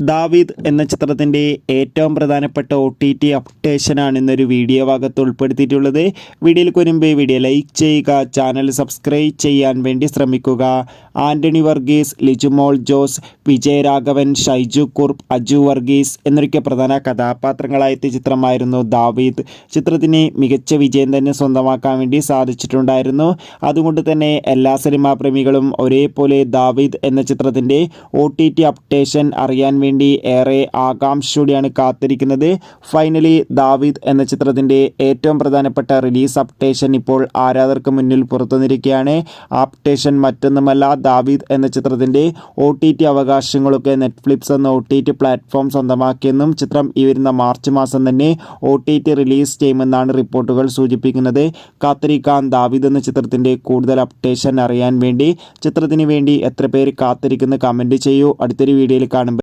ദാവീദ് എന്ന ചിത്രത്തിൻ്റെ ഏറ്റവും പ്രധാനപ്പെട്ട OTT അപ്ഡേഷനാണ് ഇന്നൊരു വീഡിയോ ഭാഗത്ത് ഉൾപ്പെടുത്തിയിട്ടുള്ളത്. വീഡിയോയിൽ മുൻപ് വീഡിയോ ലൈക്ക് ചെയ്യുക, ചാനൽ സബ്സ്ക്രൈബ് ചെയ്യാൻ വേണ്ടി ശ്രമിക്കുക. ആൻ്റണി വർഗീസ്, ലിജുമോൾ ജോസ്, വിജയരാഘവൻ, ഷൈജു കുർപ്പ്, അജു വർഗീസ് എന്നൊക്കെ പ്രധാന കഥാപാത്രങ്ങളായെത്തിയ ചിത്രമായിരുന്നു ദാവീദ്. ചിത്രത്തിന് മികച്ച വിജയം തന്നെ സ്വന്തമാക്കാൻ വേണ്ടി സാധിച്ചിട്ടുണ്ടായിരുന്നു. അതുകൊണ്ട് തന്നെ എല്ലാ സിനിമാ പ്രേമികളും ഒരേപോലെ ദാവീദ് എന്ന ചിത്രത്തിൻ്റെ OTT അപ്ഡേഷൻ അറിയാൻ വേണ്ടി ഏറെ ആകാംക്ഷയോടെയാണ് കാത്തിരിക്കുന്നത്. ഫൈനലി ദാവീദ് എന്ന ചിത്രത്തിൻ്റെ ഏറ്റവും പ്രധാനപ്പെട്ട റിലീസ് അപ്ഡേഷൻ ഇപ്പോൾ ആരാധകർക്ക് മുന്നിൽ പുറത്തുവന്നിരിക്കുകയാണ്. അപ്ഡേഷൻ മറ്റൊന്നുമല്ല, ദാവീദ് എന്ന ചിത്രത്തിൻ്റെ OTT അവകാശങ്ങളൊക്കെ നെറ്റ്ഫ്ലിക്സ് എന്ന OTT പ്ലാറ്റ്ഫോം സ്വന്തമാക്കിയെന്നും ചിത്രം ഈ വരുന്ന മാർച്ച് മാസം തന്നെ OTT റിലീസ് ചെയ്യുമെന്നാണ് റിപ്പോർട്ടുകൾ സൂചിപ്പിക്കുന്നത്. കാത്തിരിക്കാൻ ദാവീദ് എന്ന ചിത്രത്തിൻ്റെ കൂടുതൽ അപ്ഡേഷൻ അറിയാൻ വേണ്ടി. ചിത്രത്തിന് വേണ്ടി എത്ര പേര് കാത്തിരിക്കുന്ന കമൻറ്റ് ചെയ്യൂ. അടുത്തൊരു വീഡിയോയിൽ കാണുമ്പോൾ